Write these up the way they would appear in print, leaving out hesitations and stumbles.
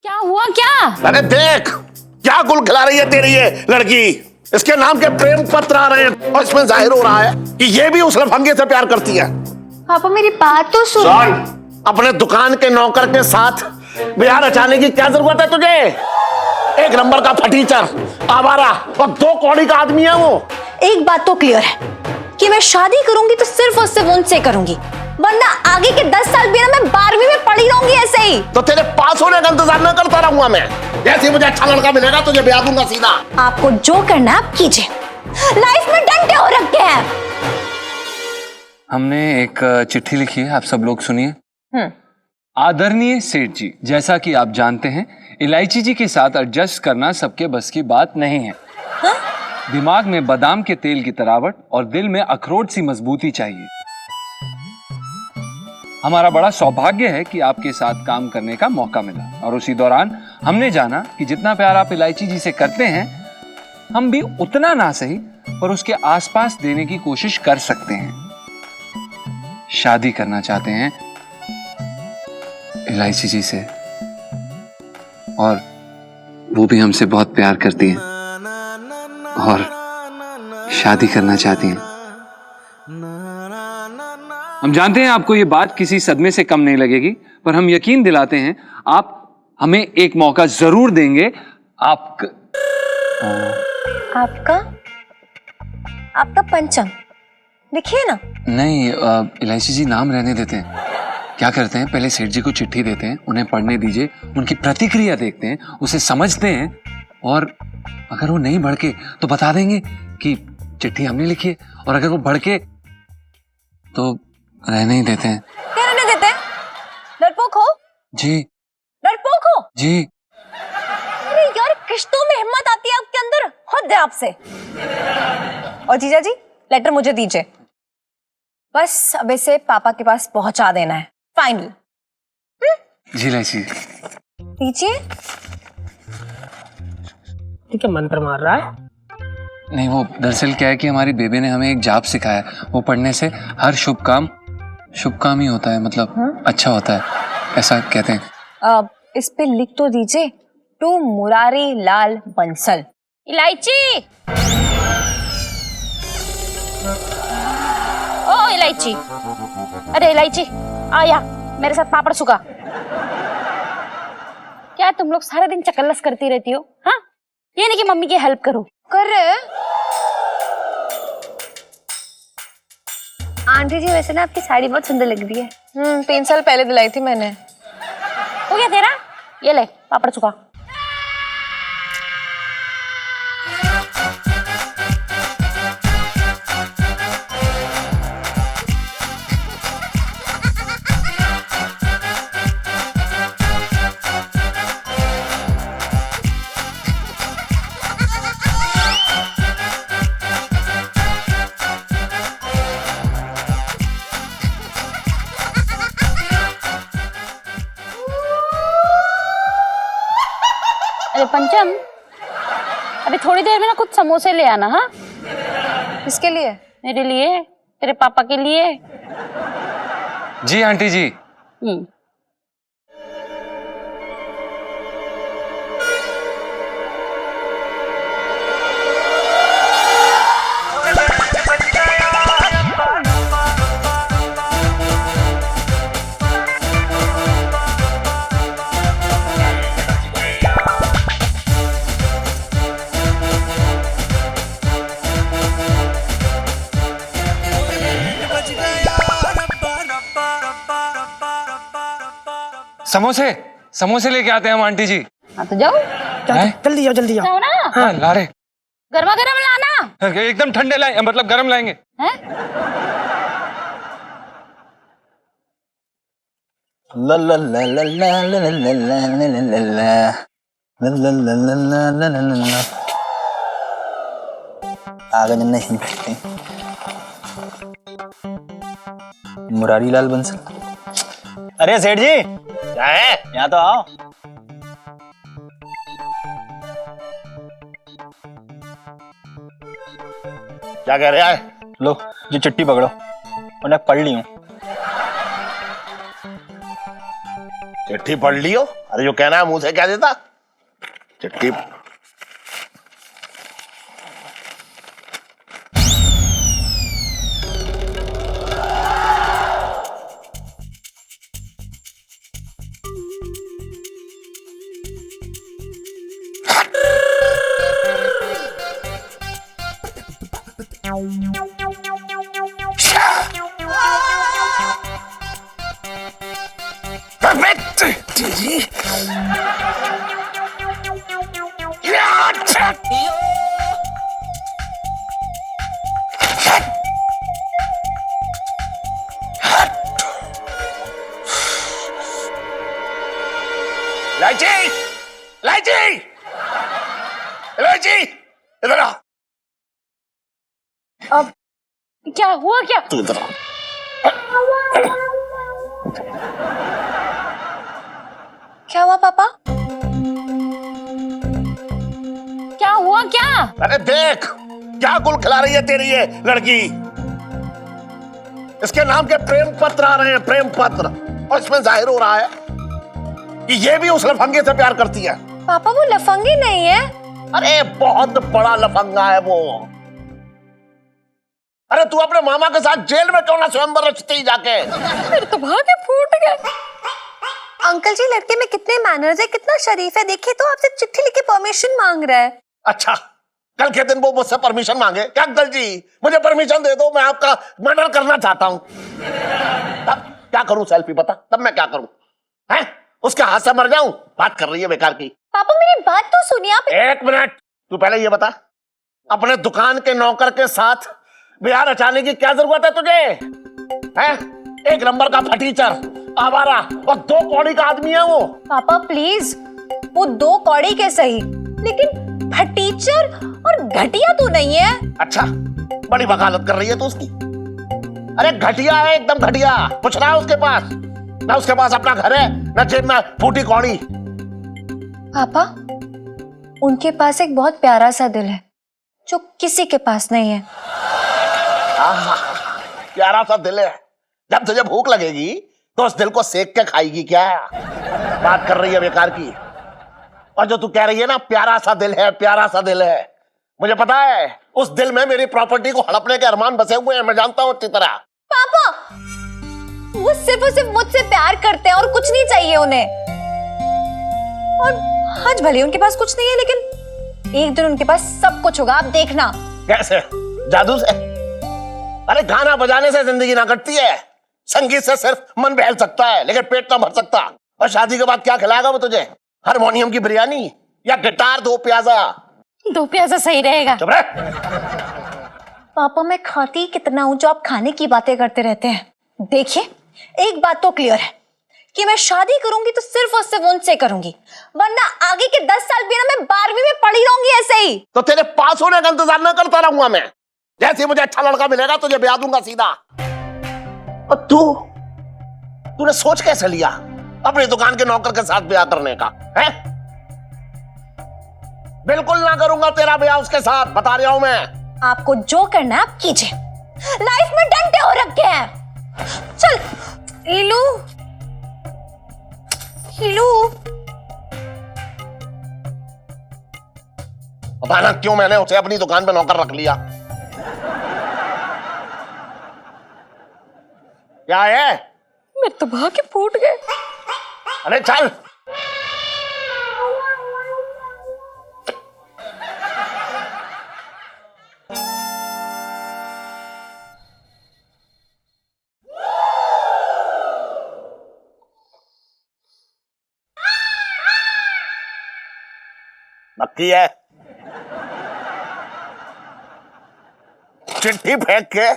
क्या हुआ क्या? अरे देख क्या गुल खिला रही है तेरी ये लड़की। इसके नाम के प्रेम पत्र आ रहे हैं और इसमें जाहिर हो रहा है कि ये भी उस लफंगे से प्यार करती है। पापा मेरी बात तो सुन। अपने दुकान के नौकर के साथ ब्याह रचाने की क्या जरूरत है तुझे? एक नंबर का फटीचर, आवारा और 2 कौड़ी का आदमी है वो। एक बात तो क्लियर है कि मैं शादी करूंगी तो सिर्फ और सिर्फ उनसे करूंगी, वरना आगे के 10 साल भी ना मैं 12वीं में पढ़ी रहूंगी ऐसे ही। तो तेरे पास होने का इंतजार न करता रहूंगा मैं। जैसे मुझे अच्छा लड़का मिलेगा तुझे ब्याह दूंगा सीधा। आपको जो करना है आप कीजिए, लाइफ में डंडे हो रखे हैं। हमने एक चिट्ठी लिखी है, आप सब लोग सुनिए। आदरणीय सेठ जी, जैसा कि आप जानते हैं इलायची जी के साथ एडजस्ट करना सबके बस की बात नहीं है। हा? दिमाग में बादाम के तेल की तरावट और दिल में अखरोट सी मजबूती चाहिए। हमारा बड़ा सौभाग्य है कि आपके साथ काम करने का मौका मिला और उसी दौरान हमने जाना कि जितना प्यार आप इलायची जी से करते हैं हम भी उतना ना सही पर उसके आसपास देने की कोशिश कर सकते हैं। शादी करना चाहते हैं इलायची जी से और वो भी हमसे बहुत प्यार करती हैं और शादी करना चाहती हैं। हम जानते हैं आपको ये बात किसी सदमे से कम नहीं लगेगी, पर हम यकीन दिलाते हैं आप हमें एक मौका जरूर देंगे। आपका पंचम लिखिए ना। नहीं, इलायची जी नाम रहने देते हैं। क्या करते हैं, पहले सेठ जी को चिट्ठी देते हैं, उन्हें पढ़ने दीजिए, उनकी प्रतिक्रिया देखते हैं, उसे समझते हैं और अगर वो नहीं भड़के तो बता देंगे कि चिट्ठी हमने लिखी है और अगर वो भड़के तो रहने ही देते हैं। क्या रहने देते हैं? डरपोक हो जी। डरपोक हो जी। अरे यार, किश्तों में हिम्मत आती है आपके अंदर, हद है आपसे। और जीजा जी लेटर मुझे दीजिए, बस अब इसे पापा के पास पहुंचा देना है फाइनल। जी इलायची दीजिए। ठीक है, मंत्र मार रहा है। नहीं, वो दरअसल क्या है कि हमारी बेबे ने हमें एक जाप सिखाया, वो पढ़ने से हर शुभ काम ही होता है, मतलब अच्छा होता है, ऐसा कहते हैं। इस पे लिख तो दीजिए, टू मुरारी लाल बंसल। इलायची, ओ इलायची, अरे इलायची आया मेरे साथ पापड़ सुखा। क्या तुम लोग सारा दिन चकल्लस करती रहती हो? हाँ, ये नहीं कि मम्मी की हेल्प करो। कर रहे हैं आंटी जी, वैसे ना आपकी साड़ी बहुत सुंदर लग रही है। 3 साल पहले दिलाई थी मैंने। हो गया तेरा? ये ले पापड़ सुखा। अरे पंचम, अभी थोड़ी देर में ना कुछ समोसे ले आना। हाँ, किसके लिए? मेरे लिए, तेरे पापा के लिए। जी आंटी जी। समोसे लेके आते हैं हम आंटी जी। हाँ तो जाओ, जल्दी जाओ, जल्दी जाओ। जाओ ना। हाँ, ला रहे। गर्मा गर्म लाना। एकदम ठंडे लाएंगे, मतलब गरम लाएंगे। हैं? ला ला ला ला ला ला ला ला ला ला ला ला आगे नहीं करते। मुरारी लाल बंसल। अरे सेठ जी, क्या है? यहाँ तो आओ। क्या कह रहा है? लो ये चिट्ठी पकड़ो, उन्हें पढ़ ली हूँ। चिट्ठी पढ़ लियो? अरे जो कहना है मुंह से क्या देता चिट्ठी। इलायची, इलायची, इलायची, इधर आ। अब क्या हुआ क्या? तू इधर आ। क्या हुआ पापा? क्या हुआ क्या? अरे देख क्या गुल खिला रही है तेरी ये लड़की। इसके नाम के प्रेम पत्र आ रहे हैं, प्रेम पत्र, और इसमें जाहिर हो रहा है कि ये भी उस लफंगे से प्यार करती है। पापा वो लफंगी नहीं है। अरे बहुत बड़ा लफंगा है वो। अरे तू अपने मामा के साथ जेल में क्यों ना स्वयंवर रचती जाके। मेरे तो भागे फूट गए। अंकल जी लड़के में कितने मैनर्स है, कितना शरीफ है। देखिए तो आपसे चिट्ठी लिख के परमिशन मांग रहा है। अच्छा कल के दिन वो मुझसे परमिशन मांगे क्या? अंकल जी मुझे परमिशन दे दो, मैं आपका मर्डर करना चाहता हूं। तब क्या करूं सेल्फी बता, तब मैं क्या करूं? हैं उसके हाथ से मर जाऊं? बात कर रही है बेकार की। पापा मेरी बात तो सुनिए आप। एक मिनट, तू पहले ये बता अपने दुकान के नौकर के साथ बिहार रचाने की क्या जरूरत है तुझे? हैं एक नंबर का फटीचर, आवारा और 2 कौड़ी का आदमी है वो। पापा प्लीज, वो 2 कौड़ी के सही, लेकिन फटीचर और घटिया तो नहीं है। अच्छा बड़ी वकालत कर रही है तू उसकी। अरे घटिया है, एकदम घटिया। कुछ ना है उसके पास, ना उसके पास अपना घर है, ना जेब में फूटी कौड़ी। पापा उनके पास एक बहुत प्यारा सा दिल है जो किसी के पास नहीं है। आहा, प्यारा सा दिल है। जब तुझे भूख लगेगी तो उस दिल को सेक के खाएगी क्या? बात कर रही है बेकार की। और जो तू कह रही है ना प्यारा सा दिल है, प्यारा सा दिल है, मुझे पता है उस दिल में मेरी प्रॉपर्टी को हड़पने के अरमान बसे हुए हैं, मैं जानता हूं अच्छी तरह। पापा वो सिर्फ और सिर्फ मुझसे प्यार करते हैं और कुछ नहीं चाहिए उन्हें। और आज भले उनके पास कुछ नहीं है, लेकिन एक दिन उनके पास सब कुछ होगा, आप देखना। कैसे? जादू से? अरे गाना बजाने से जिंदगी ना कटती है। संगीत से सिर्फ मन बहल सकता है लेकिन पेट ना भर सकता। और शादी के बाद क्या खिलाएगा वो तुझे? हारमोनियम की बिरयानी या गिटार 2 प्याजा? 2 प्याजा सही रहेगा। चुप रह। पापा मैं खाती कितना हूं जो आप खाने की बातें करते रहते हैं। देखिए एक बात तो क्लियर है कि मैं शादी करूंगी तो सिर्फ और सिर्फ उनसे करूंगी, वरना आगे के 10 साल भी ना मैं 12वीं में पढ़ी रहूंगी ऐसे ही। तो तेरे पास होने का इंतजार न करता रहूंगा मैं। जैसे मुझे अच्छा लड़का मिलेगा तुझे ब्याह दूंगा सीधा। और तूने सोच कैसे लिया अपनी दुकान के नौकर के साथ ब्याह करने का? है बिल्कुल ना करूंगा तेरा ब्याह उसके साथ, बता रहा हूं मैं। आपको जो करना है आप कीजिए, लाइफ में डंडे हो रखे हैं। चल इलू इलू। पता ना क्यों मैंने उसे अपनी दुकान पे नौकर रख लिया। क्या है? मेरे तो भागे फूट गए। अरे चल। नक्की है चिट्ठी फेंक के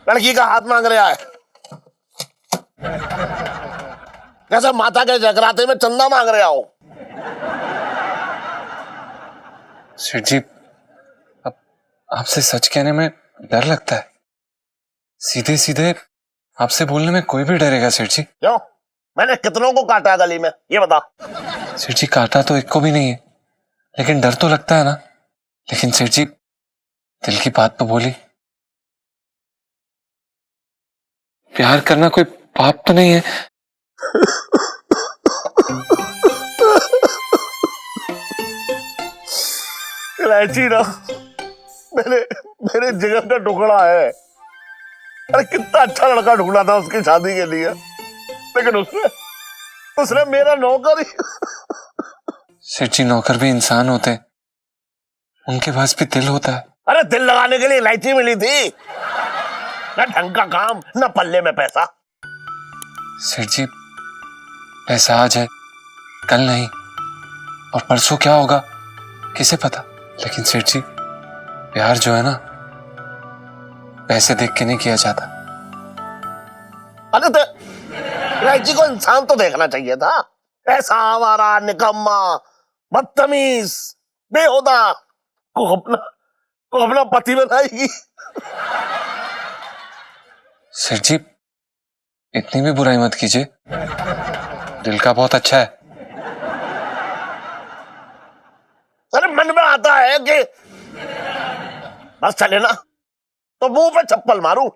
लड़की का हाथ मांग रहा है, जैसे माता के जगराते में चंदा मांग रहा हो। सेठ जी, अब आपसे सच कहने में डर लगता है। सीधे सीधे आपसे बोलने में कोई भी डरेगा सेठ जी? क्यों? मैंने कितनों को काटा गली में, ये बता। सेठ जी काटा तो एक को भी नहीं है, लेकिन डर तो लगता है ना। लेकिन सेठ जी दिल की बात तो बोली। प्यार करना कोई पाप तो नहीं है। इलायची ना मेरे मेरे जिगर का टुकड़ा है। अरे कितना अच्छा लड़का ढूंढा था उसकी शादी के लिए, लेकिन उसने उसने मेरा नौकर ही। सेठ जी, नौकर भी इंसान होते हैं, उनके पास भी दिल होता है। अरे दिल लगाने के लिए इलायची मिली थी, ना ढंग का काम ना पल्ले में पैसा। सेठ जी, पैसा आज है, कल नहीं, और परसों क्या होगा किसे पता। लेकिन सेठ जी, प्यार जो है ना, पैसे देख के नहीं किया जाता। अरे तो इलायची को इंसान तो देखना चाहिए था। ऐसा आवारा, निकम्मा, बदतमीज, बेहुदा को अपना पति बनाएगी। सेठ जी, इतनी भी बुराई मत कीजिए, दिल का बहुत अच्छा है। अरे मन में आता है कि बस चले ना तो मुंह पे चप्पल मारूं।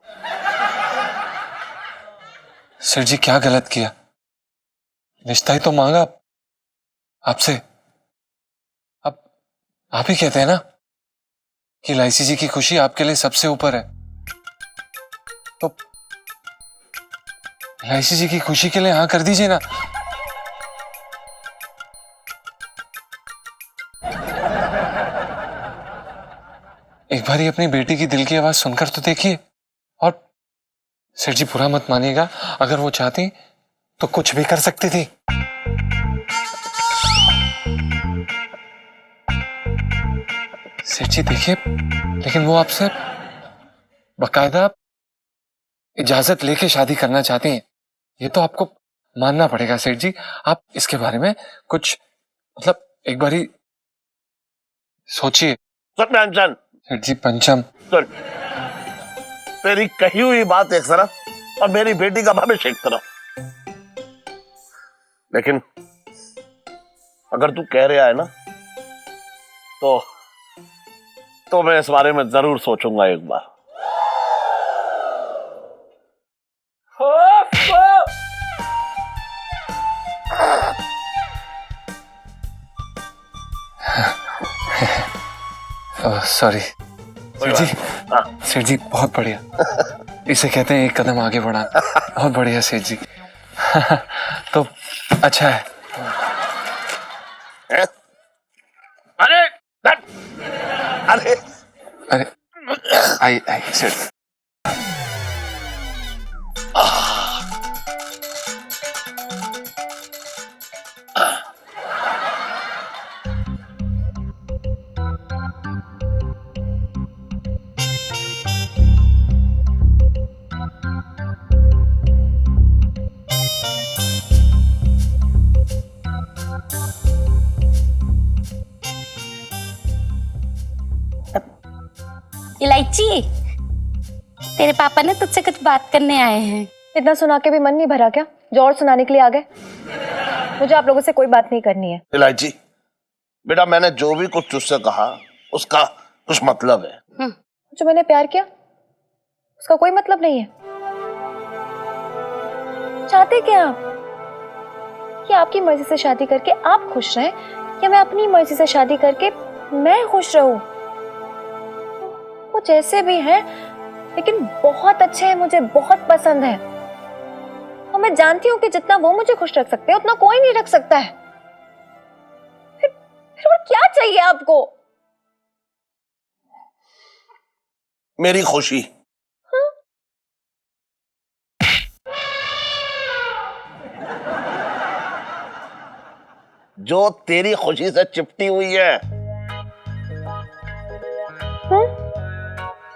सेठ जी, क्या गलत किया? रिश्ता ही तो मांगा आपसे। अब आप ही कहते हैं ना कि इलायची जी की खुशी आपके लिए सबसे ऊपर है, तो इलायची जी की खुशी के लिए हाँ कर दीजिए ना। एक बार ही अपनी बेटी की दिल की आवाज सुनकर तो देखिए। और सेठ जी, बुरा मत मानिएगा, अगर वो चाहती तो कुछ भी कर सकती थी। सेठ जी देखिए, लेकिन वो आपसे बकायदा इजाजत लेके शादी करना चाहती हैं, ये तो आपको मानना पड़ेगा। सेठ जी, आप इसके बारे में कुछ मतलब एक बार ही सोचिए। सत्यानचंद, सेठ जी, पंचम, सुन, तेरी कही हुई बात एक तरफ और मेरी बेटी का भविष्य एक तरफ, लेकिन अगर तू कह रहा है ना तो मैं इस बारे में जरूर सोचूंगा एक बार। सॉरी सेठ जी। सेठ जी, बहुत बढ़िया, इसे कहते हैं एक कदम आगे बढ़ा। बहुत बढ़िया सेठ जी। तो अच्छा है। अरे अरे अरे आई सेठ। इलायची, तेरे पापा ने तुझसे कुछ बात करने आए हैं। इतना सुना के भी मन नहीं भरा क्या, जो और सुनाने के लिए आ गए? मुझे आप लोगों से कोई बात नहीं करनी है। इलायची बेटा, मैंने जो भी कुछ तुझसे कहा उसका कुछ मतलब है। जो मैंने प्यार किया उसका कोई मतलब नहीं है। चाहते क्या आप कि आपकी मर्जी से शादी करके आप खुश रहें, या मैं अपनी मर्जी से शादी करके मैं खुश रहूं? वो जैसे भी हैं लेकिन बहुत अच्छे हैं, मुझे बहुत पसंद है, और मैं जानती हूँ कि जितना वो मुझे खुश रख सकते हैं उतना कोई नहीं रख सकता है। फिर और क्या चाहिए आपको? मेरी खुशी। जो तेरी खुशी से चिपटी हुई है।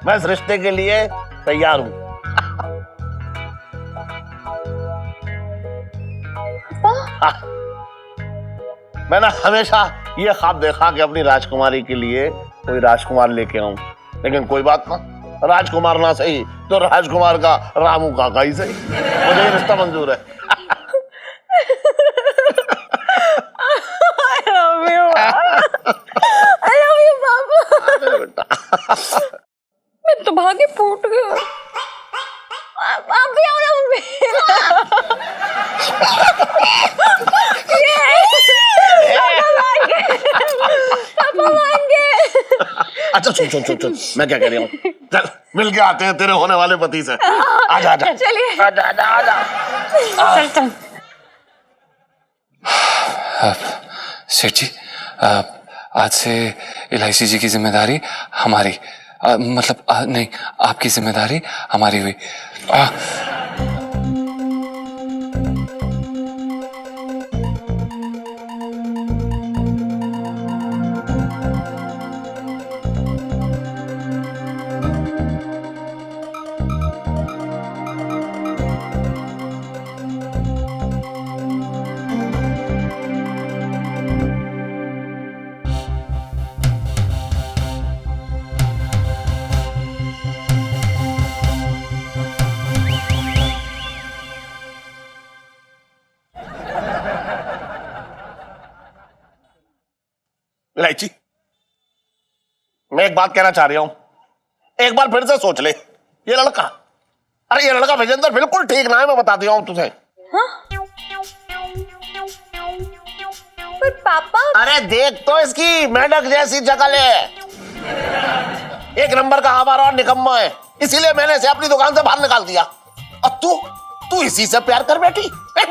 मैं इस रिश्ते के लिए तैयार हूं। मैंने हमेशा ये ख्वाब देखा कि अपनी राजकुमारी के लिए कोई राजकुमार लेके आऊं, लेकिन कोई बात ना, राजकुमार ना सही तो राजकुमार का रामू काका ही सही, मुझे ये रिश्ता मंजूर है। I love you, पापा। मैं तो भागे फूट गया। आप भी आओ ना मम्मी। पापा मान गए। अच्छा सुन सुन सुन सुन, मैं क्या कह रही हूँ, चल मिल के आते हैं तेरे होने वाले पति से। आजा आजा चलिए। आजा आजा आजा। चल चल। सेठ जी, आज से एलआईसी जी की जिम्मेदारी हमारी, मतलब नहीं, आपकी जिम्मेदारी हमारी हुई। इलायची, मैं एक बात कहना चाह रही हूं, एक बार फिर से सोच ले। ये लड़का, अरे ये लड़का विजेंद्र बिल्कुल ठीक ना है, मैं बता दिया हूं तुझे। पर पापा, अरे देख तो इसकी मेंढक जैसी शकल है, एक नंबर का आवारा और निकम्मा है, इसीलिए मैंने इसे अपनी दुकान से बाहर निकाल दिया। अब तू इसी से प्यार कर बैठी है?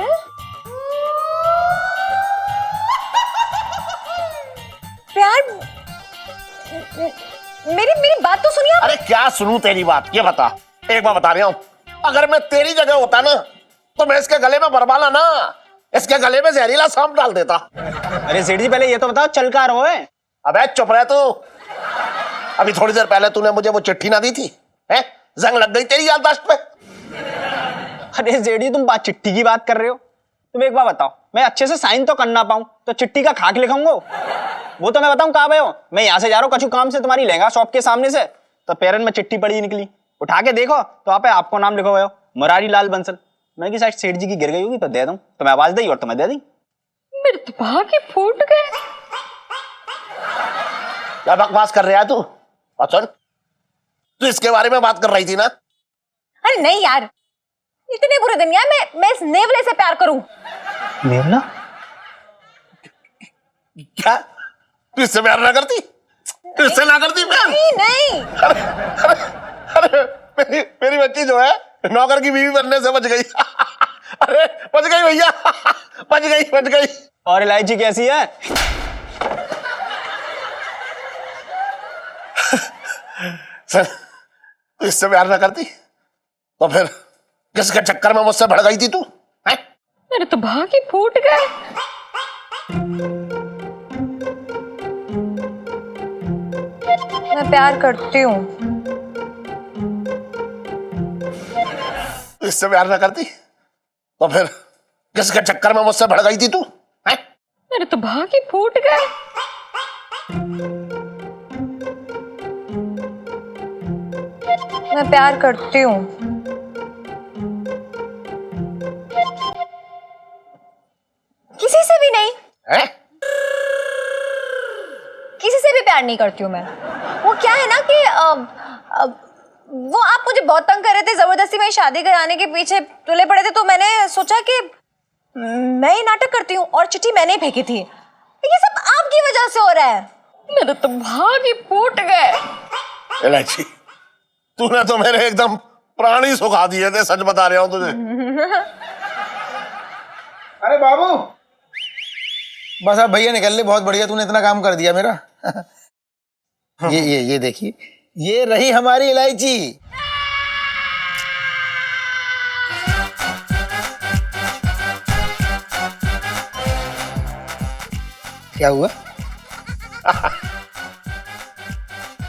प्यार, मेरी बात तो सुनिए। अरे क्या सुनूं तेरी बात, ये बता, एक बार बता रहा हूं, अगर मैं तेरी जगह होता ना तो मैं इसके गले में बरबाला ना, इसके गले में जहरीला सांप डाल देता। अरे सेठ जी पहले ये तो बताओ चल कहाँ रहो है? अबे चुप रह तू, अभी थोड़ी देर पहले तूने मुझे वो चिट्ठी ना दी थी, हैं? जंग लग गई तेरी याददाश्त पे। अरे सेठ जी तुम बात चिट्ठी की बात कर रहे हो, तुम एक बार बताओ, मैं अच्छे से साइन तो करना पाऊं तो चिट्ठी का खाक लिखाऊंगा? वो तो मैं बताऊं कहाँ गए हो, मैं यहाँ से जा रहा हूँ कछु काम से तुम्हारी लहंगा शॉप के सामने से, तो पैरन में चिट्ठी पड़ी निकली, उठा के देखो तो वहाँ पे आपको नाम लिखा हुआ हो, मुरारी लाल बंसल। मैं कि शायद सेठ जी की गिर गई होगी तो दे दूं, तो मैं आवाज दी और तुम्हें दे दी। मेरे तो भागे फूट गए। क्या बकवास कर रहा है तू? और सुन, तू इसके बारे में बात कर रही थी ना? अरे नहीं यार, इतने बुरे दिन यार, मैं इस नेवले से प्यार करूं। नेवला? क्या तू इससे प्यार ना करती? तू इससे ना करती प्यार? नहीं। अरे अरे अरे मेरी बच्ची जो है नौकर की बीवी बनने से बच गई। अरे बच गई भैया, बच गई। और इलायची कैसी है? सर, तू इससे प्यार ना करती तो फिर किसके चक्कर में मुझसे भड़ गई थी तू? हैं? मेरे तो भागे फूट गए। मैं प्यार करती हूँ। तू इससे प्यार ना करती तो फिर किसके चक्कर में मुझसे भड़ गई थी तू? हैं? मेरे तो भागे फूट गए। मैं प्यार करती हूँ। किसी से भी नहीं। हैं? किसी से भी प्यार नहीं करती हूँ मैं। वो क्या है ना कि वो आप मुझे बहुत तंग कर रहे थे, जबरदस्ती में शादी कराने के पीछे तुले पड़े थे, तो मैंने सोचा कि मैं ही नाटक करती हूँ और चिट्ठी मैंने ही फेंकी थी। ये सब आपकी वजह से हो रहा है। मेरे तो भागे फूट गए। इलायची, तूने तो मेरे एकदम प्राण ही सुखा दिए थे, सच बता रहा हूँ तुझे। अरे बाबू, बस अब भैया निकल ले, बहुत बढ़िया, तूने इतना काम कर दिया मेरा। ये देखिए, ये रही हमारी इलायची। क्या हुआ?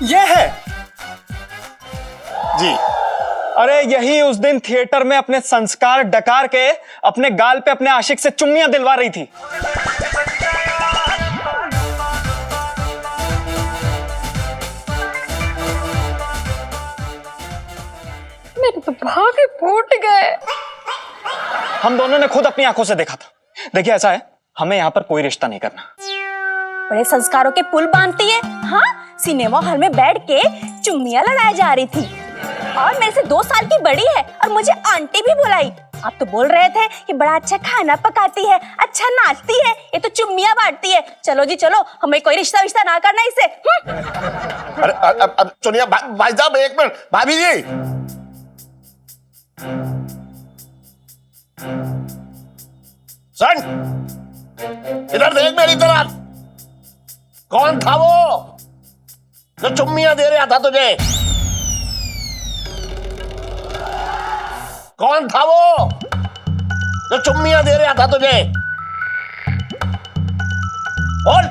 ये है जी। अरे यही उस दिन थिएटर में अपने संस्कार डकार के अपने गाल पे अपने आशिक से चुम्मियां दिलवा रही थी। मेरे तो भागे फूट गए। हम दोनों ने खुद अपनी आंखों से देखा था। देखिए ऐसा है, हमें यहाँ पर कोई रिश्ता नहीं करना। बड़े संस्कारों के पुल बांधती है। हाँ, सिनेमा हॉल में बैठ के चुम्मियां लड़ाई जा रही थी और मेरे से 2 साल की बड़ी है और मुझे आंटी भी बुलाई। आप तो बोल रहे थे कि बड़ा अच्छा खाना पकाती है, अच्छा नाचती है, ये तो चुम्मियां बांटती है। चलो जी चलो, हमें कोई रिश्ता विश्ता ना करना इससे। अरे अब सुनिए भाई साहब, एक मिनट। भाभी जी, सन इधर देख मेरी तरफ। कौन था वो जो चुम्मियां दे रहा था तुझे? कौन था वो जो चुम्मियां दे रहा था तुझे? बोल।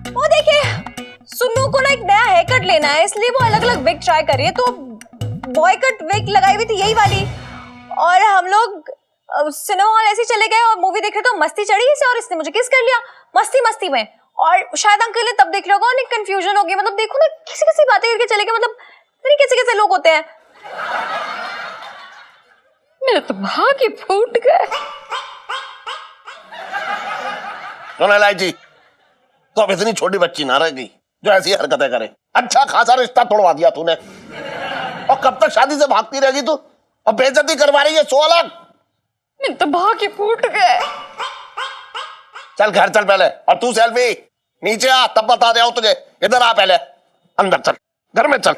वो देखिए, सुन्नू को ना एक नया हेयर कट लेना है, इसलिए वो अलग अलग विग ट्राई कर रही है। तो बॉय कट विग लगाई हुई थी यही वाली, और हम लोग सिनेमा हॉल ऐसे चले गए और मूवी देख रहे, तो मस्ती चढ़ी इसे और इसने मुझे किस कर लिया मस्ती मस्ती में। और शायद अंकल ने तब देख लिया होगा और कंफ्यूजन हो गई। मतलब देखो ना, किसी किसी बातें करके चले गए। मतलब नहीं, कैसे कैसे लोग होते हैं। मेरे तो भाग्य फूट गए। सुन इलायची, तो अब इतनी छोटी बच्ची ना रह गई जो ऐसी हरकतें करे। अच्छा खासा रिश्ता तोड़वा दिया तूने, और कब तक शादी से भागती रहेगी तू? और बेइज्जती करवा रही है 100 अलग। मेरे तो भाग्य फूट गए। चल घर चल पहले, और तू सेल्फी नीचे आ, तब बता दे तुझे। इधर आ पहले, अंदर चल, घर में चल।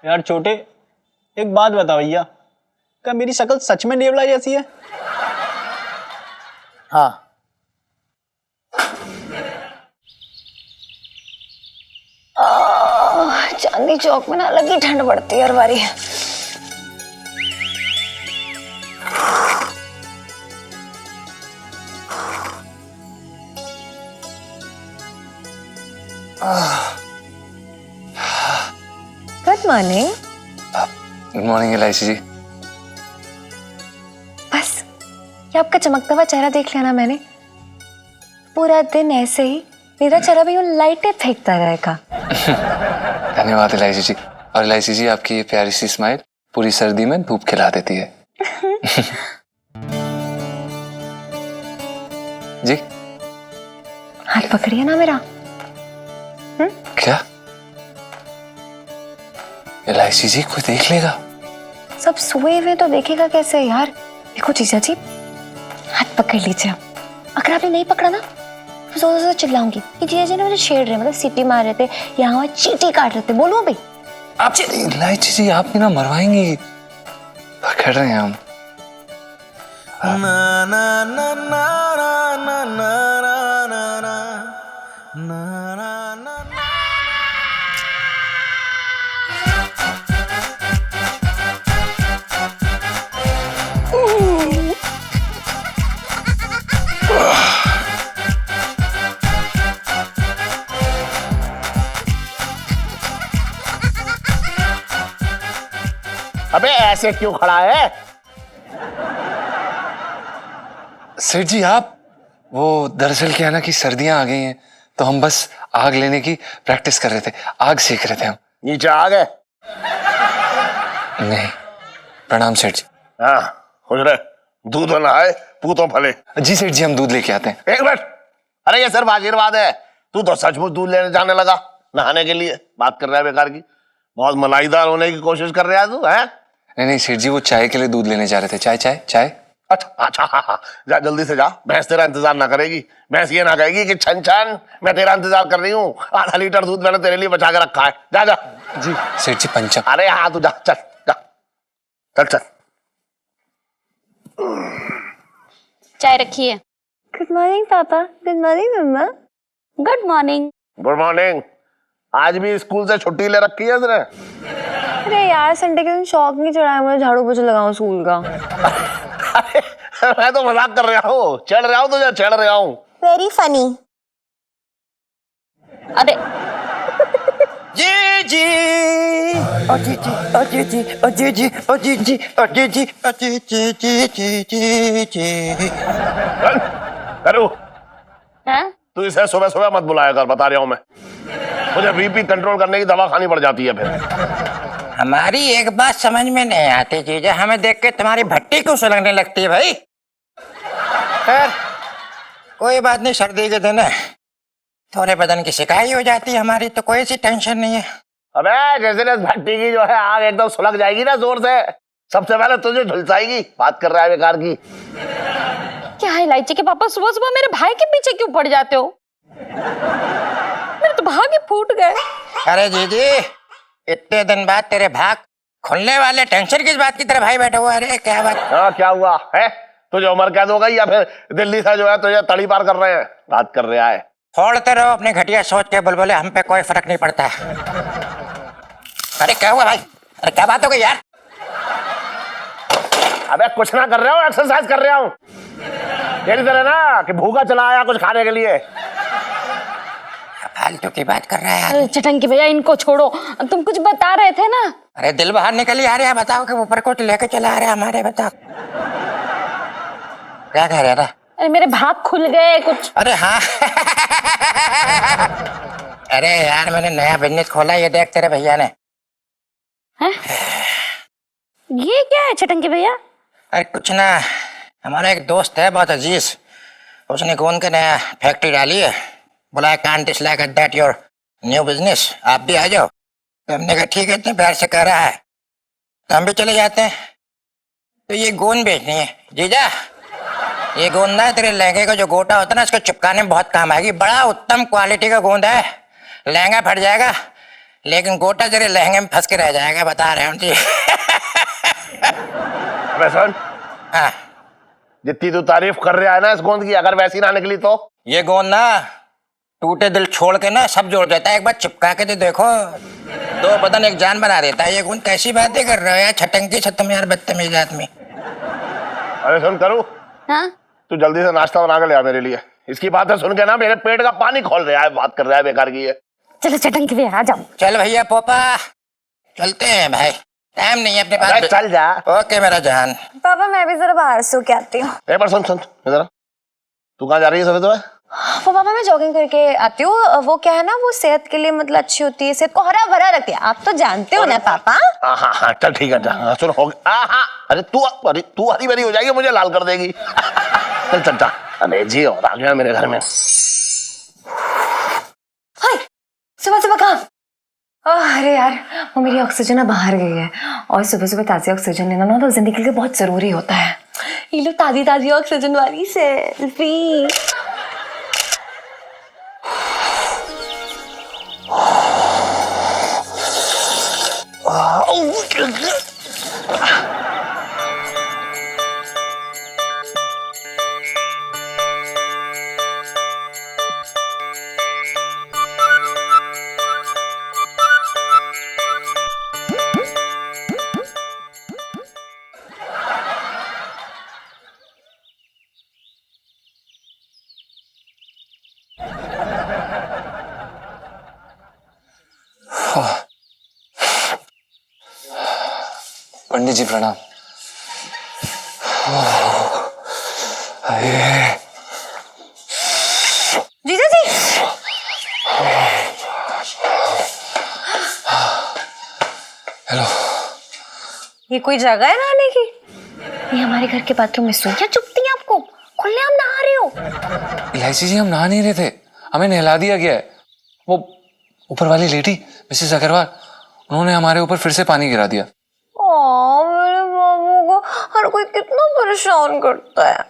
यार छोटे, एक बात बता भैया, क्या मेरी शक्ल सच में नेवला जैसी है? हाँ। चांदनी चौक में ना अलग ही ठंड पड़ती है हर बारी। Good morning. गुड मॉर्निंग इलायची जी। बस ये आपका चमकता हुआ चेहरा देख लिया ना मैंने, पूरा दिन ऐसे ही मेरा चेहरा भी यूं लाइटें फेंकता रहेगा। धन्यवाद इलायची जी। और इलायची जी, आपकी ये प्यारी सी स्माइल पूरी सर्दी में धूप खिला देती है। जी हाथ पकड़िए ना मेरा। क्या? इलायची जी, कोई देख लेगा? सब सोए हुए तो देखेगा कैसे यार। देखो जीजा जी, हाथ पकड़ लीजिए। अगर आपने नहीं पकड़ा ना, तो जोर से चिल्लाऊंगी कि जीजा जी ने मुझे छेड़ रहे, मतलब सीटी मार रहे थे, यहाँ चीटी काट रहे थे। बोलूं भाई? आप इलायची जी, आप भी ना मरवाएंगी। पकड़ रहे हैं हम। ना ना ना ना ना ना ना ना ना ना ना। अबे ऐसे क्यों खड़ा है? सेठ जी, आप वो दरअसल क्या है ना कि सर्दियां आ गई हैं, तो हम बस आग लेने की प्रैक्टिस कर रहे थे, आग सेक रहे थे हम। नीचे आ गए? नहीं, प्रणाम सेठ जी। हाँ खुश रहे, दूध ना आए पूतों फले। जी सेठ जी, हम दूध लेके आते हैं। एक मिनट, अरे ये सिर्फ आशीर्वाद है। तू तो सचमुच दूध लेने जाने लगा नहाने के लिए। बात कर रहा है बेकार की, बहुत मलाईदार होने की कोशिश कर रहा है तू है? नहीं नहीं सेठ जी, वो चाय के लिए दूध लेने जा रहे थे। चाय चाय चाय। अच्छा अच्छा, हाँ हाँ, जा जल्दी से जा। भैंस तेरा इंतजार ना करेगी। भैंस ये ना कहेगी कि छन छन मैं तेरा इंतजार कर रही हूँ, आधा लीटर दूध मैंने तेरे लिए बचा के रखा है। जा जा। जी सेठ जी, पंचम। अरे हाँ तू जा, चल जा, चल चल। चाय रखिए। गुड मॉर्निंग पापा। गुड मॉर्निंग मम्मा। Good morning. Good morning. आज भी स्कूल से छुट्टी ले रखी है इसने? अरे यार, संडे के दिन शौक नहीं चढ़ाया मुझे झाड़ू पोछा लगाऊं स्कूल का। अरे मैं तो मजाक कर रहा हूँ, चढ़ रहा हूँ तुझे, चढ़ रहा हूँ। Very funny. अरे जी जी ओ जी जी ओ जी जी ओ जी जी ओ जी जी ओ जी जी ओ जी जी जी जी जी। करो हैं? तू इसे सुबह सुबह मत बुलाया कर, बता रहा हूँ मैं। मुझे बीपी कंट्रोल करने की दवा खानी पड़ जाती है फिर। हमारी एक बात समझ में नहीं आती जीजा, हमें देख के तुम्हारी भट्टी क्यों सुलगने लगती है भाई? खैर कोई बात नहीं, सर्दी के दिन है, थोड़े बदन की सिकाई हो जाती है हमारी, तो कोई सी टेंशन नहीं है। अबे जैसे ना भट्टी की जो है आग एकदम सुलग जाएगी ना जोर से, सबसे पहले तुझे झुलसाएगी। बात कर रहा है बेकार की। क्या है इलायची के पापा, सुबह सुबह मेरे भाई के पीछे क्यों पड़ जाते हो? मेरे तो भाग ही फूट गए। अरे जीजी, इतने दिन बाद तेरे भाग खुलने वाले, टेंशन किस बात की तरह भाई बैठा हुआ? अरे क्या बात? हाँ क्या हुआ है? तुझे उम्र कैद हो गई या फिर दिल्ली से जो है तुझे तड़ी पार कर रहे हैं? बात कर रहा है। फोड़ते रहो अपने घटिया सोच के बुलबुले, हम पे कोई फर्क नहीं पड़ता। अरे क्या हुआ भाई? अरे क्या बात हो गई यार? अबे कुछ ना कर रहा हूँ, एक्सरसाइज कर रहा हूँ। तेरी तरह ना कि भूखा चला आया कुछ खाने के लिए। फालतू की बात कर रहा है यार। अरे चटंकी भैया इनको छोड़ो, तुम कुछ बता रहे थे ना। अरे दिल बाहर निकल आ रहा है, बताओ कि ऊपर कुछ लेके चला आ रहा है हमारे, बताओ क्या कह रहा था? अरे मेरे भाग खुल गए कुछ। अरे हाँ अरे यार मैंने नया बिजनेस खोला, ये देख तेरे भैया ने। हैं? ये क्या है चटंकी भैया? अरे कुछ ना, हमारा एक दोस्त है बहुत अजीज, उसने गोंद के नया फैक्ट्री डाली है, बोला can't is like that your new business, आप भी आ जाओ। तो हमने कहा ठीक है, इतने प्यार से कह रहा है तो हम भी चले जाते हैं। तो ये गोंद बेचनी है जीजा, ये गोंद ना तेरे लहंगे का जो गोटा होता है ना, इसको चिपकाने में बहुत काम आएगी। बड़ा उत्तम क्वालिटी का गोंद है, लहंगा फट जाएगा लेकिन गोटा तेरे लहंगे में फंस के रह जाएगा, बता रहे हैं जी। अबे सुन, हाँ जितनी तू तारीफ कर रहा है ना इस गोंद की, अगर वैसी ना निकली तो? ये गोंद ना टूटे दिल छोड़ के ना सब जोड़ देता है, एक बार चिपका के तो देखो, दो बदन एक जान बना देता है ये गोंद। कैसी बातें कर रहे हो यार, छटंकी से तुम यार, बदतमीज आदमी। अरे सुन करूँ, हाँ? तू जल्दी से नाश्ता बना के ले आ मेरे लिए। इसकी बातें सुन के ना मेरे पेट का पानी खोल रहा है, बात कर रहा है बेकार की है। चलो चटंकी भैया आ जाओ। चल भैया पोपा चलते हैं भाई, टाइम नहीं है अपने अरे पास। चल जा। ओके मेरा जान। पापा मैं भी जरा बाहर सो के आती हूँ। एक बार सुन सुन इधर आ। तू कहाँ जा रही है सवेरे सुबह? वो पापा मैं जॉगिंग करके आती हूँ, वो क्या है ना, वो सेहत के लिए मतलब अच्छी होती है, सेहत को हरा भरा रखती है, आप तो जानते हो ना पापा। हाँ हाँ हाँ चल ठीक है, जा सुन हो गया। हाँ अरे तू हरी भरी हो जाएगी, मुझे लाल कर देगी। चल चल जा। अरे जी और आ गया मेरे घर में। हाय सुबह सुबह कहाँ? अरे यार वो मेरी ऑक्सीजन ना बाहर गई है, और सुबह सुबह ताज़ी ऑक्सीजन लेना ना तो जिंदगी के लिए बहुत जरूरी होता है। ये लो ताज़ी ताज़ी ऑक्सीजन वाली सेल्फी। पंडित जी प्रणाम। जीजा जी हेलो। ये कोई जगह है नहाने की? ये हमारे घर के बाथरूम में सुइयां चुभती हैं आपको? खुलेआम नहा रहे हो? इलायची जी हम नहा नहीं रहे थे, हमें नहला दिया गया है। वो ऊपर वाली लेडी मिसेस अग्रवाल, उन्होंने हमारे ऊपर फिर से पानी गिरा दिया। मेरे बाबू को हर कोई कितना परेशान करता है।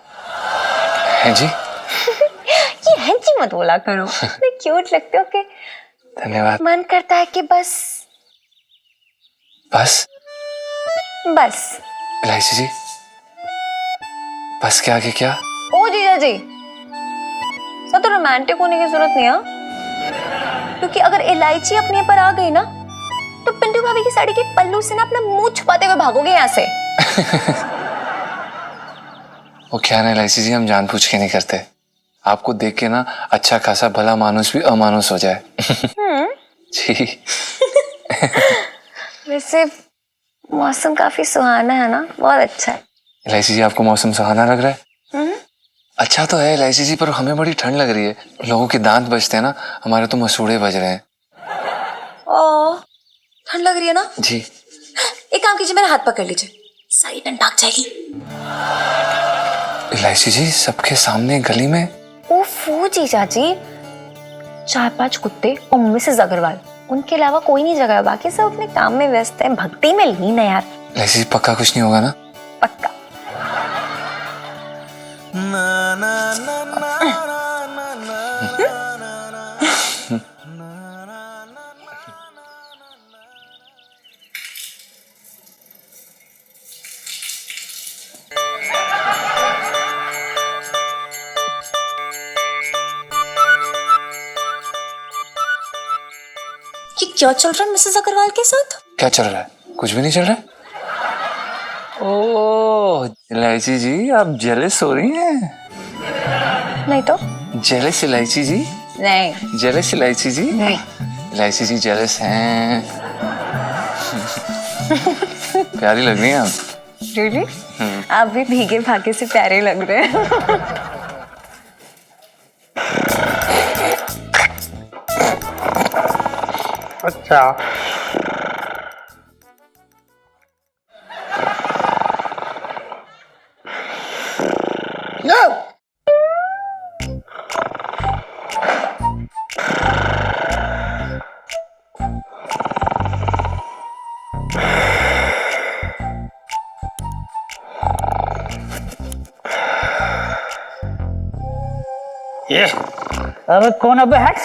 हैं जी? ये है जी मत बोला करो, इतने क्यूट लगते हो कि धन्यवाद। मन करता है कि बस बस बस। इलायची जी, बस के आगे क्या? ओ जीजा जी सर तो रोमांटिक होने की जरूरत नहीं है, क्योंकि अगर इलायची अपने पर आ गई ना तो पिंटू भाभी की साड़ी के पल्लू से ना अपना मुंह छुपाते हुए भागोगे यहाँ से। वो क्या ना इलायची जी, हम जानबूझ के नहीं करते, आपको देख के ना अच्छा खासा भला मानुस भी अमानुस हो जाए। जी। वैसे मौसम काफी सुहाना है ना, बहुत अच्छा है। इलायची जी आपको मौसम सुहाना लग रहा है? अच्छा तो है इलायची जी, पर हमें बड़ी ठंड लग रही है। लोगों के दांत बजते हैं ना, हमारे तो मसूड़े बज रहे हैं। ओ ठंड लग रही है ना? जी। एक काम कीजिए, मेरा हाथ पकड़ लीजिए, सारी टन भाग जाएगी। इलायची जी सबके सामने गली में? ओफो जीजा जी, 4-5 कुत्ते और मिसेस अग्रवाल, उनके अलावा कोई नहीं जगह है, बाकी सब अपने काम में व्यस्त है, भक्ति में लीन है यार। इलायची जी पक्का कुछ नहीं होगा ना? पक्का। ये क्या चल रहा है मिसेस अग्रवाल के साथ? क्या चल रहा है? कुछ भी नहीं चल रहा है। ओह इलायची जी आप जेलस हो रही हैं? नहीं तो जेलस इलायची जी? नहीं। जेलस इलायची जी? नहीं। इलायची जी जेलस हैं। प्यारी लग रही हैं आप। रियली? आप भी भीगे भागे से प्यारे लग रहे हैं। अच्छा ये अबे कौन अबे हट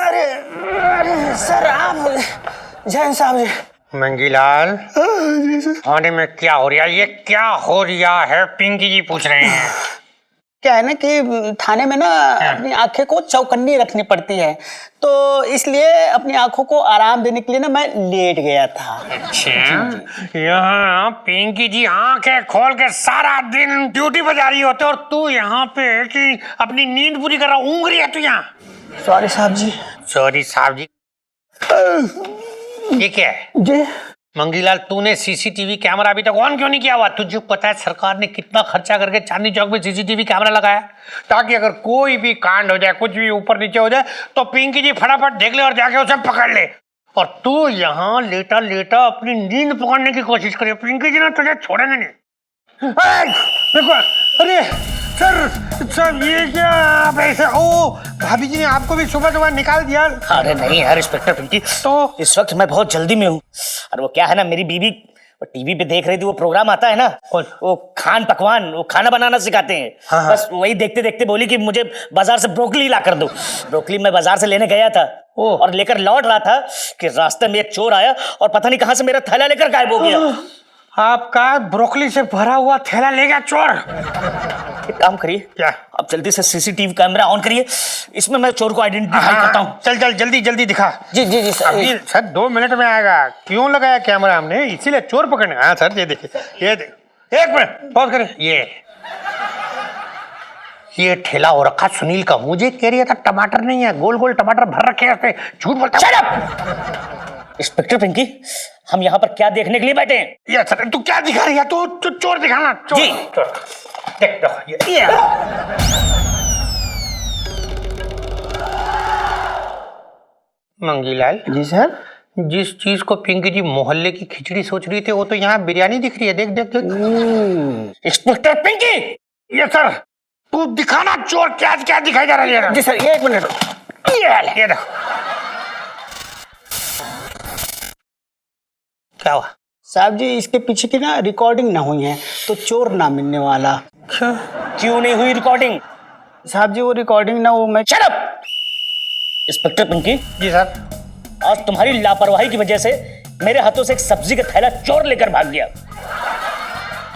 अरे सर आप जैन साहब जी। मंगीलाल थाने में क्या हो रहा है? ये क्या हो रहा है? पिंकी जी पूछ रहे हैं। क्या है ना कि थाने में ना अपनी आंखें को चौकन्नी रखनी पड़ती है, तो इसलिए अपनी आंखों को आराम देने के लिए ना मैं लेट गया था। अच्छा यहाँ पिंकी जी आंखें खोल के सारा दिन ड्यूटी पर जा रही होते और तू यहाँ पे कि अपनी नींद पूरी कर रहा, ऊँघ रही है तू यहाँ। सॉरी साहब जी। सॉरी साहब जी। ये क्या है? जी मंगीलाल तूने सीसीटीवी कैमरा अभी तक ऑन क्यों नहीं किया हुआ? तुझे पता है सरकार ने कितना खर्चा करके चांदनी चौक में सीसीटीवी कैमरा लगाया ताकि अगर कोई भी कांड हो जाए, कुछ भी ऊपर नीचे हो जाए तो पिंकी जी फटाफट देख ले और जाके उसे पकड़ ले। और तू यहाँ लेटा लेटा अपनी नींद पकड़ने की कोशिश करे, पिंकी जी ना तुझे छोड़ेंगे नहीं। देखो अरे सर ये क्या आप ऐसे? ओ भाभी जी ने आपको भी सुबह सुबह निकाल दिया। अरे नहीं यार इंस्पेक्टर पिंकी, तो इस वक्त मैं बहुत जल्दी में हूँ। और वो क्या है ना, मेरी बीवी वो टीवी पे देख रही थी, वो प्रोग्राम आता है ना, वो खान पकवान, वो खाना बनाना सिखाते हैं। हाँ। बस वही देखते देखते बोली कि मुझे बाजार से ब्रोकली ला कर दो। ब्रोकली मैं बाजार से लेने गया था और लेकर लौट रहा था कि रास्ते में एक चोर आया और पता नहीं कहां से मेरा थैला लेकर गायब हो गया। आपका ब्रोकली से भरा हुआ थैला ले गया चोर। एक काम करिए, क्या? आप जल्दी से सीसीटीवी कैमरा ऑन करिए, इसमें मैं चोर को आइडेंटिफाई करता हूँ। चल चल जल्दी जल्दी दिखा। जी जी जी सर। अभी सर 2 मिनट में आएगा। क्यों लगाया कैमरा हमने? इसीलिए चोर पकड़ने। हाँ सर ये देखिए, ये देख, 1 मिनट पॉज करें। ये ठेला हो रखा सुनील का। मुझे कह रही था टमाटर नहीं है, गोल गोल टमाटर भर रखे हैं उसमें। झूठ बोलता। इंस्पेक्टर पिंकी, हम यहाँ पर क्या देखने के लिए बैठे हैं? ये सर तू क्या दिखा रही है? तू चोर दिखाना। चोर, जी। चोर। देख देखो ये। मंगीलाल जी सर। जिस चीज को पिंकी जी मोहल्ले की खिचड़ी सोच रही थी वो तो यहाँ बिरयानी दिख रही है। देख देख देख। इंस्पेक्टर पिंकी। ये सर तू दिखाना चोर क्या क्या दिखाई जा रहा है। जी सर, ये 1 मिनट। ये देखो क्या हुआ? साहब जी इसके पीछे की ना रिकॉर्डिंग ना हुई है तो चोर ना मिलने वाला। क्यों नहीं हुई रिकॉर्डिंग? साहब जी वो रिकॉर्डिंग ना वो मैं शट अप! इंस्पेक्टर पिंकी, जी सर। आज तुम्हारी लापरवाही की वजह से मेरे हाथों से एक सब्जी का थैला चोर लेकर भाग गया।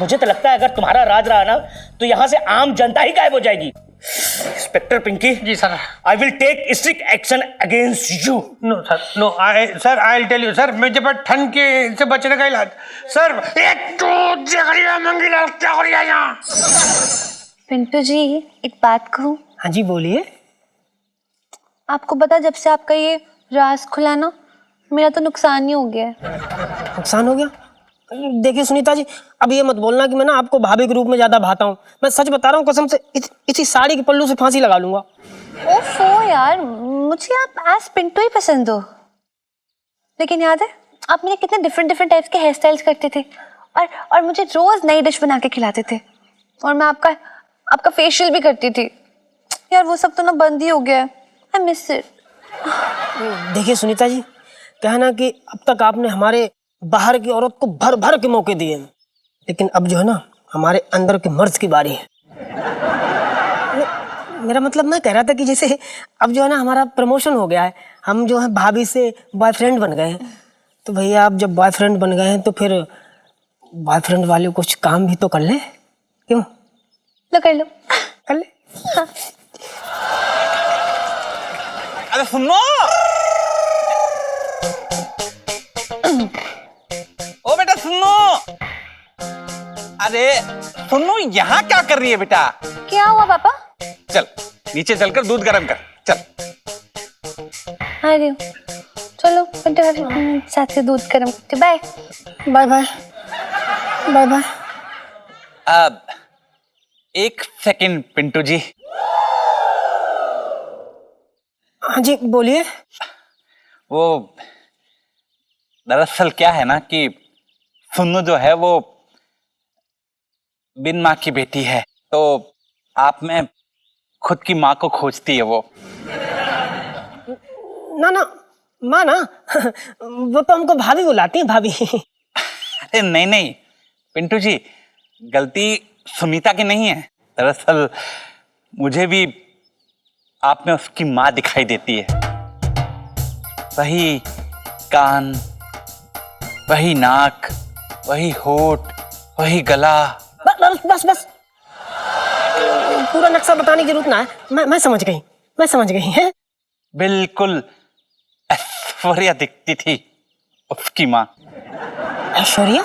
मुझे तो लगता है अगर तुम्हारा राज रहा ना तो यहां से आम जनता ही गायब हो जाएगी। इंस्पेक्टर पिंकी, जी sir. I will take strict action against you. No sir, no sir I will tell you sir. मुझे पर ठंड के से बचने का इलाज सर। एक तो जगरिया मंगीलाल क्या हो रहा है यहाँ? पिंटू जी एक बात कहूँ? हाँ जी बोलिए। आपको पता जब से आपका ये राज खुला ना, मेरा तो नुकसान ही हो गया है। नुकसान हो गया? देखिए सुनीता जी, अब ये मत बोलना कि मैं ना आपको भाभी के रूप में ज्यादा भाता हूँ। मैं सच बता रहा हूँ, कसम से इसी साड़ी के पल्लू से फांसी लगा लूंगा। ओफो यार, मुझे आप एज पिंटू ही पसंद हो। लेकिन याद है आप मुझे कितने डिफरेंट डिफरेंट टाइप्स के हेयर स्टाइल्स करते थे और मुझे रोज नई डिश बना के खिलाते थे और मैं आपका फेशियल भी करती थी। यार वो सब तो ना बंद ही हो गया है। I miss it. देखिए सुनीता जी, कहना कि अब तक आपने हमारे बाहर की औरत को भर भर के मौके दिए, लेकिन अब जो है ना हमारे अंदर के मर्द की बारी है। मेरा मतलब मैं कह रहा था कि जैसे अब जो है ना हमारा प्रमोशन हो गया है, हम जो है भाभी से बॉयफ्रेंड बन गए हैं, तो भैया आप जब बॉयफ्रेंड बन गए हैं तो फिर बॉयफ्रेंड वाले कुछ काम भी तो कर ले। क्यों? लो कर लो। कर ले। हाँ। अरे सुनो, ओ बेटा सुनो, अरे सुनो, यहाँ क्या कर रही है बेटा? क्या हुआ पापा? चल नीचे चलकर दूध गर्म कर, चल। हाँ रही हूँ, चलो साथ से दूध गर्म करते। Bye bye bye bye bye. अब एक सेकंड पिंटू जी। हाँ जी बोलिए। वो दरअसल क्या है ना कि सुन्नू जो है वो बिन माँ की बेटी है, तो आप में खुद की माँ को खोजती है वो। ना ना माँ ना वो तो हमको भाभी बुलाती है, भाभी। अरे नहीं नहीं पिंटू जी, गलती सुनीता की नहीं है। दरअसल मुझे भी आप में उसकी माँ दिखाई देती है। वही कान, वही नाक, वही होठ, वही गला। बस बस बस, पूरा नक्शा बताने की जरूरत ना है। मैं समझ गई है। बिल्कुल ऐश्वर्या दिखती थी उसकी माँ। ऐश्वर्या?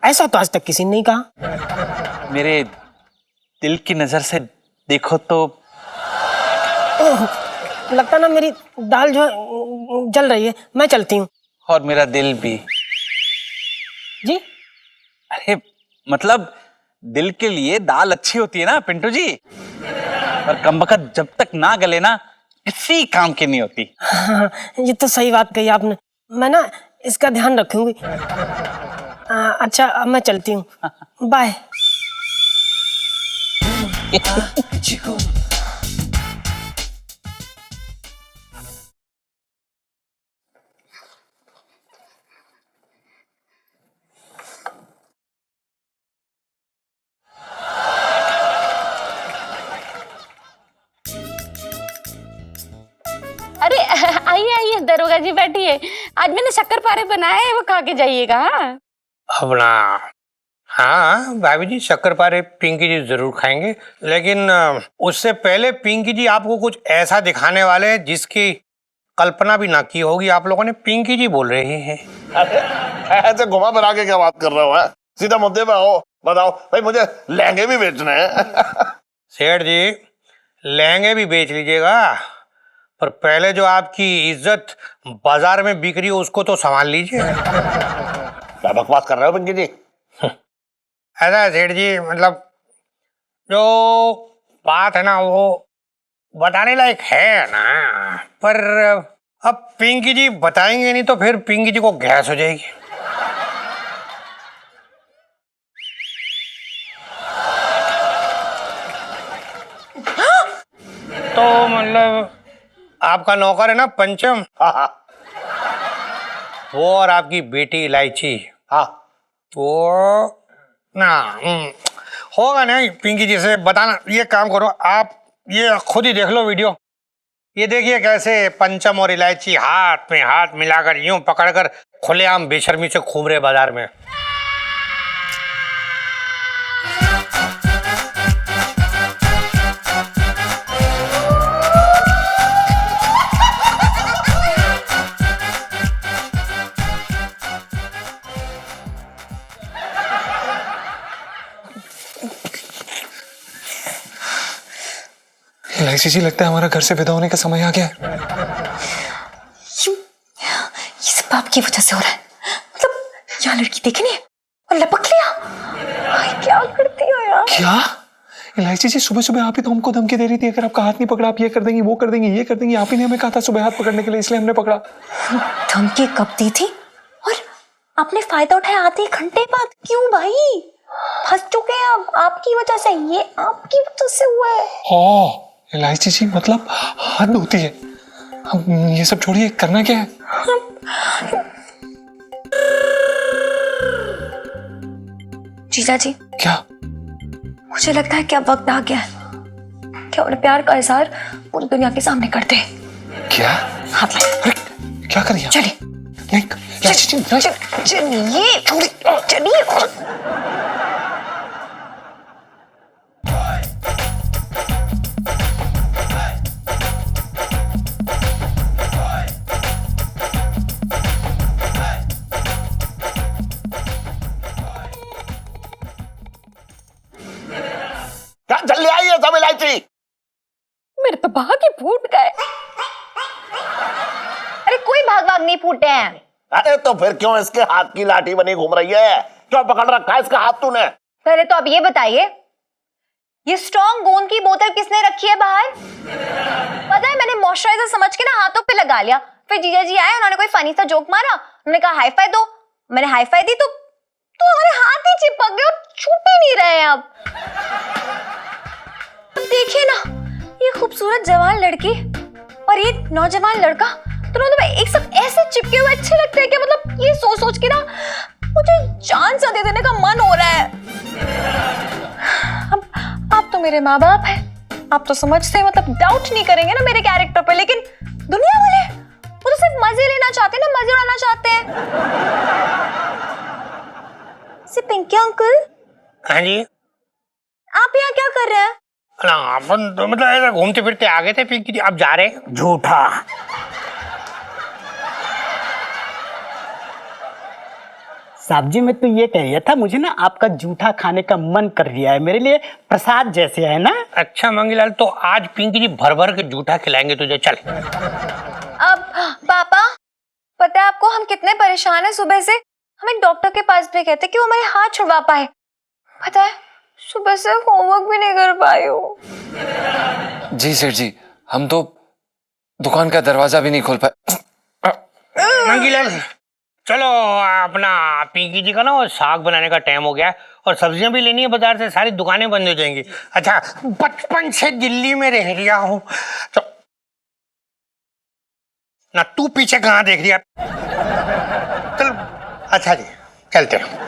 ऐसा तो आज तक किसी ने नहीं कहा। मेरे दिल की नजर से देखो तो। ओह, लगता ना मेरी दाल जो है जल रही है, मैं चलती हूँ। और मेरा दिल भी। जी? अरे मतलब दिल के लिए दाल अच्छी होती है ना पिंटू जी, और कमबख्त जब तक ना गले ना किसी काम की नहीं होती। हाँ, ये तो सही बात कही आपने। मैं ना इसका ध्यान रखूंगी। अच्छा अब मैं चलती हूँ, बाय। अरे आइए आइए दरोगा जी बैठिए, आज मैंने शक्करपारे बनाए हैं, वो खा के जाइएगा। हाँ? अपना हाँ भाभी जी, शक्करपारे पिंकी जी जरूर खाएंगे, लेकिन उससे पहले पिंकी जी आपको कुछ ऐसा दिखाने वाले हैं जिसकी कल्पना भी ना की होगी आप लोगों ने। पिंकी जी बोल रहे हैं। अरे ऐसे घुमा फिरा के क्या बात कर रहे हो? सीधा मुद्दे पे आओ, बताओ भाई, मुझे लहंगे भी बेचने हैं। सेठ जी लहंगे भी बेच लीजिएगा, पर पहले जो आपकी इज्जत बाजार में बिक रही हो उसको तो संभाल लीजिए। क्या बकवास कर रहे हो पिंकी जी? ऐसा है सेठ जी, मतलब जो बात है ना वो बताने लायक है ना, पर अब पिंकी जी बताएंगे नहीं तो फिर पिंकी जी को गैस हो जाएगी। तो मतलब आपका नौकर है ना पंचम, हाँ हाँ वो और आपकी बेटी इलायची, हाँ। वो ना होगा नहीं। पिंकी जी से बताना, ये काम करो आप, ये खुद ही देख लो वीडियो। ये देखिए कैसे पंचम और इलायची हाथ में हाथ मिलाकर यूं पकड़कर खुलेआम बेशर्मी से घूम रहे बाजार में। इलायची जी, लगता है हमारा घर से विदा होने का समय आ गया है। ये सब आपकी वजह से हो रहा है। मतलब यहाँ लड़की देखी नहीं और लपक लिया। क्या करती हो यार? क्या? इलायची जी सुबह सुबह आप ही तो हमको धमकी दे रही थी, अगर आपका हाथ नहीं पकड़ा आप ये कर देंगी, वो कर देंगी, ये कर देंगी। आप ही ने हमें कहा था सुबह हाथ पकड़ने के लिए, इसलिए हमने पकड़ा। धमकी कब दी थी और आपने फायदा उठाया आधे घंटे बाद? क्यों भाई? फंस चुके हैं अब आपकी वजह से, ये आपकी वजह से हुआ है। ओ इलायची जी मतलब हद होती है। अब ये सब छोड़िए, करना क्या है? जीजा जी, क्या? मुझे लगता है कि अब वक्त आ गया है कि अपने प्यार का इजहार पूरी दुनिया के सामने करते हैं। क्या? हाथ लाइए। अरे क्या करिए? चलिए नहीं इलायची जी, नहीं। चलिए चलिए। क्या जल्दी आई है सब इलायची? मेरे तो भाग ही फूट गए। अरे कोई भाग भाग नहीं फूटे हैं। अरे तो फिर क्यों इसके हाथ की लाठी बनी घूम रही है? क्यों पकड़ रखा है इसका हाथ तूने? पहले तो अब ये बताइए, ये स्ट्रॉन्ग गोंद की बोतल किसने रखी है बाहर? पता है, मैंने मॉइस्चराइजर समझ के ना हाथों पे लगा लिया, फिर जीजा जी आए, उन्होंने कोई फनी सा जोक मारा, उन्होंने कहा हाई फाई दो, मैंने हाई फाई दी तो हमारे हाथ ही चिपक गए और छूट ही नहीं रहे हैं अब। देखिए ना, ये खूबसूरत जवान लड़की और ये नौजवान लड़का दोनों तो एक साथ ऐसे चिपके हुए अच्छे लगते हैं कि मतलब ये सोच सोच के ना मुझे जान सा दे देने का मन हो रहा है। अब आप तो मेरे माँ बाप हैं, आप तो समझते हैं, मतलब डाउट नहीं करेंगे ना मेरे कैरेक्टर पे, लेकिन दुनिया वाले वो तो सिर्फ मजे लेना चाहते हैं ना, मजे उड़ाना चाहते हैं। पिंकी अंकल, हाँ जी। आप यहाँ क्या कर रहे हैं? ना अपन तो मतलब ऐसा घूमते फिरते आ गए थे पिंकी जी, अब जा रहे हैं। झूठा। साहब जी, मैं तो ये कह रहा था, मुझे ना आपका जूठा खाने का मन कर रहा है, मेरे लिए प्रसाद जैसे है ना। अच्छा मंगीलाल, तो आज पिंकी जी भर भर के जूठा खिलाएंगे तुझे, चल। अब पापा, पता है आपको हम कितने परेशान हैं सुबह से, हमें डॉक्टर के पास भी कहते कि वो हमारे हाथ छुड़वा पाए। पता है, सुबह से होमवर्क भी नहीं कर पाई हूँ। जी सेठ जी, हम तो दुकान का दरवाजा भी नहीं खोल पाए। मंगीलाल चलो, अपना पिंकी जी का ना वो साग बनाने का टाइम हो गया है और सब्जियां भी लेनी है बाजार से, सारी दुकानें बंद हो जाएंगी। अच्छा, बचपन से दिल्ली में रह रहा हूँ तो ना, तू पीछे कहाँ देख रही है? चल, अच्छा जी चलते हैं।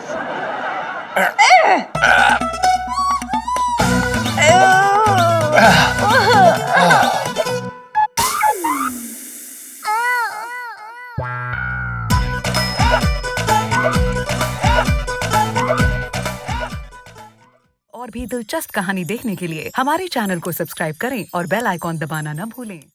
और भी दिलचस्प कहानी देखने के लिए हमारे चैनल को सब्सक्राइब करें और बेल आइकॉन दबाना न भूलें।